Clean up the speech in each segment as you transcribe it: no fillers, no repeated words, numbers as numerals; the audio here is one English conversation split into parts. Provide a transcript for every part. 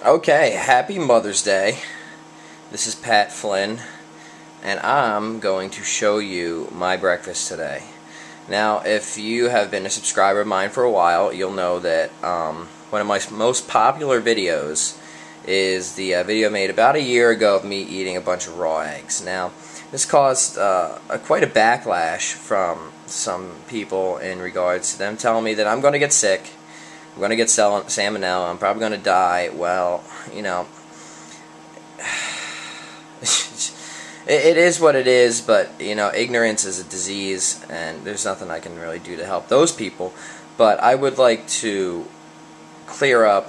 Okay, happy Mother's Day. This is Flynn, and I'm going to show you my breakfast today. Now, if you have been a subscriber of mine for a while, you'll know that one of my most popular videos is the video made about a year ago of me eating a bunch of raw eggs. Now, this caused quite a backlash from some people in regards to them telling me that I'm going to get sick, I'm going to get salmonella, I'm probably going to die. Well, you know, it is what it is, but, you know, ignorance is a disease, and there's nothing I can really do to help those people. But I would like to clear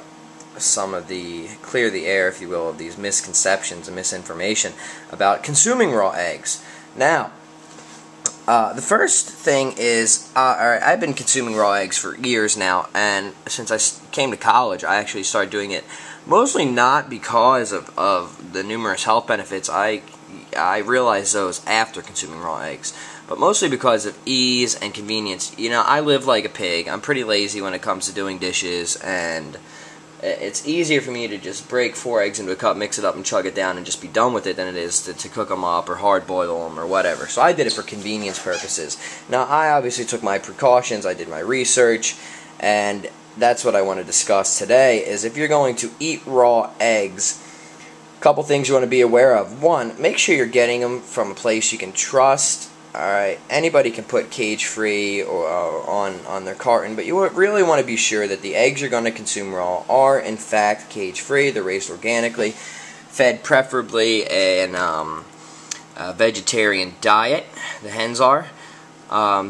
the air, if you will, of these misconceptions and misinformation about consuming raw eggs. Now, the first thing is, alright, I've been consuming raw eggs for years now, and since I came to college, I actually started doing it mostly not because of the numerous health benefits. I realized those after consuming raw eggs, but mostly because of ease and convenience. You know, I live like a pig. I'm pretty lazy when it comes to doing dishes, and it's easier for me to just break 4 eggs into a cup, mix it up, and chug it down and just be done with it than it is to cook them up or hard boil them or whatever. So I did it for convenience purposes. Now, I obviously took my precautions, I did my research, and that's what I want to discuss today, is if you're going to eat raw eggs, a couple things you want to be aware of. One, make sure you're getting them from a place you can trust. Alright, anybody can put cage-free or on their carton, but you really want to be sure that the eggs you're going to consume raw are in fact cage-free. They're raised organically, fed preferably in a vegetarian diet. The hens are.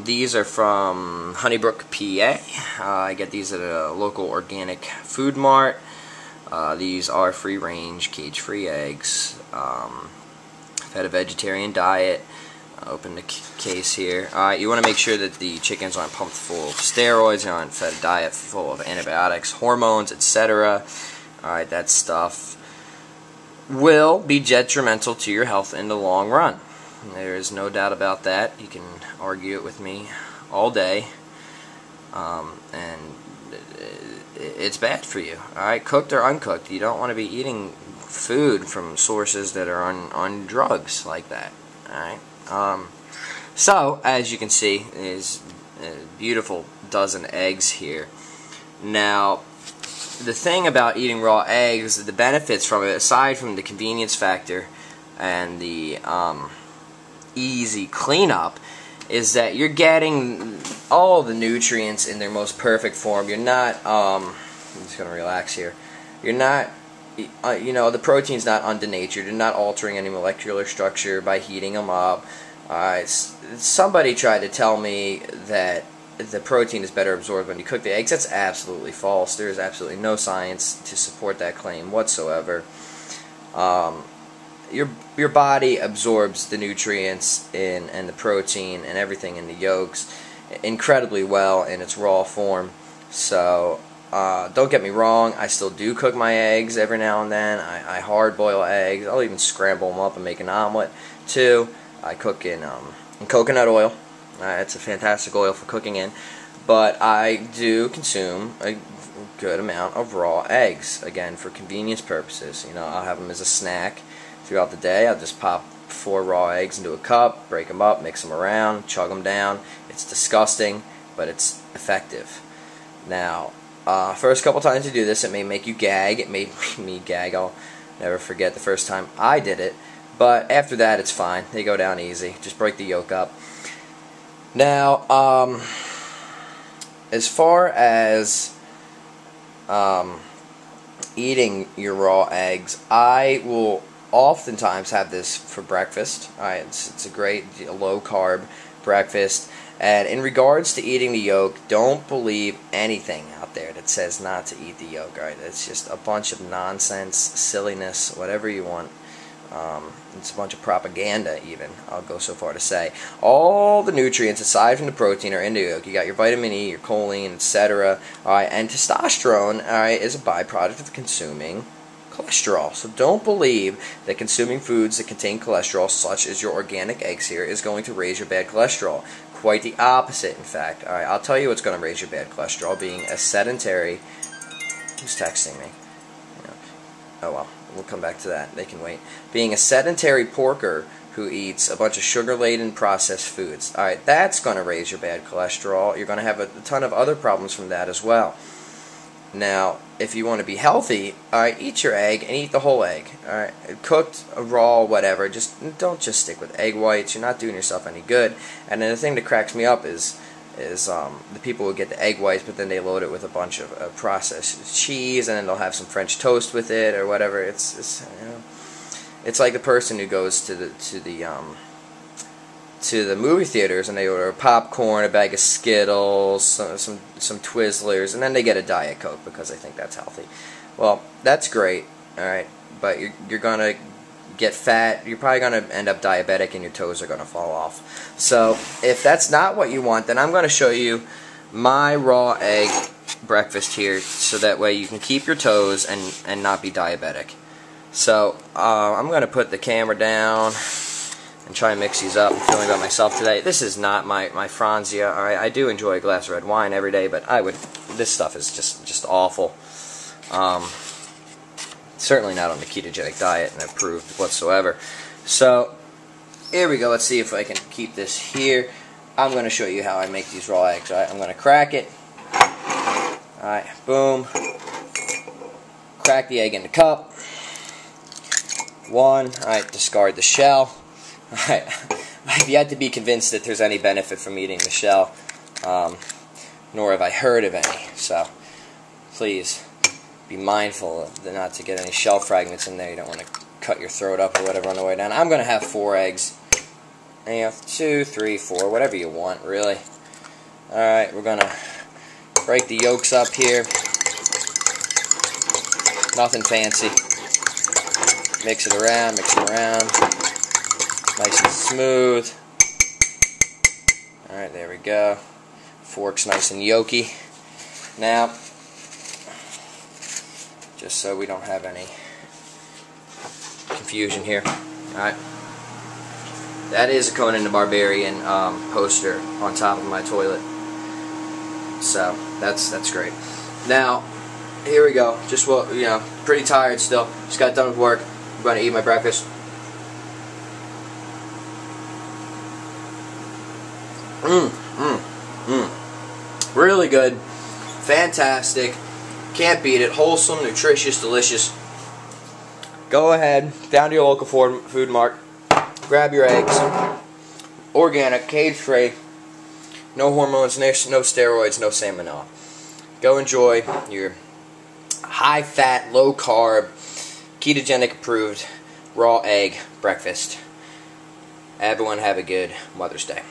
These are from Honeybrook, PA. I get these at a local organic food mart. These are free-range, cage-free eggs, fed a vegetarian diet. Open the case here. Alright, you want to make sure that the chickens aren't pumped full of steroids, they aren't fed a diet full of antibiotics, hormones, etc. Alright, that stuff will be detrimental to your health in the long run. There is no doubt about that. You can argue it with me all day. And it's bad for you. Alright, cooked or uncooked. You don't want to be eating food from sources that are on drugs like that. Alright. So, as you can see, there's a beautiful dozen eggs here. Now, the thing about eating raw eggs, the benefits from it, aside from the convenience factor and the easy cleanup, is that you're getting all the nutrients in their most perfect form. You're not, I'm just going to relax here. You're not, you know, the protein's not undenatured. You're not altering any molecular structure by heating them up. Somebody tried to tell me that the protein is better absorbed when you cook the eggs. That's absolutely false. There is absolutely no science to support that claim whatsoever. Your body absorbs the nutrients and the protein and everything in the yolks incredibly well in its raw form. So don't get me wrong, I still do cook my eggs every now and then. I hard boil eggs. I'll even scramble them up and make an omelet too. I cook in coconut oil. It's a fantastic oil for cooking in. But I do consume a good amount of raw eggs, again, for convenience purposes. You know, I'll have them as a snack throughout the day. I'll just pop 4 raw eggs into a cup, break them up, mix them around, chug them down. It's disgusting, but it's effective. Now, first couple times you do this, it may make you gag. It made me gag. I'll never forget the first time I did it. But after that, it's fine. They go down easy. Just break the yolk up. Now, as far as eating your raw eggs, I will oftentimes have this for breakfast. Alright, it's a great low-carb breakfast. And in regards to eating the yolk, don't believe anything out there that says not to eat the yolk. Alright, it's just a bunch of nonsense, silliness, whatever you want. It's a bunch of propaganda, even, I'll go so far to say. All the nutrients, aside from the protein, are in the yolk. You got your vitamin E, your choline, etc. Alright, and testosterone, alright, is a byproduct of consuming cholesterol. So don't believe that consuming foods that contain cholesterol, such as your organic eggs here, is going to raise your bad cholesterol. Quite the opposite, in fact. Alright, I'll tell you what's going to raise your bad cholesterol, being a sedentary... Who's texting me? Oh well, we'll come back to that. They can wait. Being a sedentary porker who eats a bunch of sugar-laden processed foods. Alright, that's going to raise your bad cholesterol. You're going to have a ton of other problems from that as well. Now, if you want to be healthy, alright, eat your egg and eat the whole egg. Alright, cooked, raw, whatever. Don't just stick with egg whites. You're not doing yourself any good. And then the thing that cracks me up is the people who get the egg whites, but then they load it with a bunch of processed cheese, and then they'll have some French toast with it or whatever. It's like the person who goes to the movie theaters and they order popcorn, a bag of Skittles, some Twizzlers, and then they get a Diet Coke because they think that's healthy. Well, that's great, all right, but you're gonna get fat. You're probably gonna end up diabetic, and your toes are gonna fall off. So if that's not what you want, then I'm gonna show you my raw egg breakfast here, so that way you can keep your toes and not be diabetic. So I'm gonna put the camera down and try and mix these up. I'm feeling about myself today. This is not my Franzia. All right, I do enjoy a glass of red wine every day, but this stuff is just awful. Certainly not on the ketogenic diet and approved whatsoever. So here we go. Let's see if I can keep this here. I'm going to show you how I make these raw eggs. All right, I'm going to crack it. All right, boom. Crack the egg in the cup. One. All right, discard the shell. All right, I've yet to be convinced that there's any benefit from eating the shell, nor have I heard of any. So please be mindful not to get any shell fragments in there. You don't want to cut your throat up or whatever on the way down. I'm going to have 4 eggs. And you have 2, 3, 4, whatever you want, really. Alright, we're going to break the yolks up here. Nothing fancy. Mix it around, Nice and smooth. Alright, there we go. Fork's nice and yolky. Now, just so we don't have any confusion here. Alright. That is a Conan the Barbarian poster on top of my toilet. So, that's great. Now, here we go. Just, pretty tired still. Just got done with work. I'm going to eat my breakfast. Really good. Fantastic. Can't beat it. Wholesome, nutritious, delicious. Go ahead, down to your local food mart. Grab your eggs. Organic, cage-free. No hormones, no steroids, no salmonella. Go enjoy your high-fat, low-carb, ketogenic-approved raw egg breakfast. Everyone have a good Mother's Day.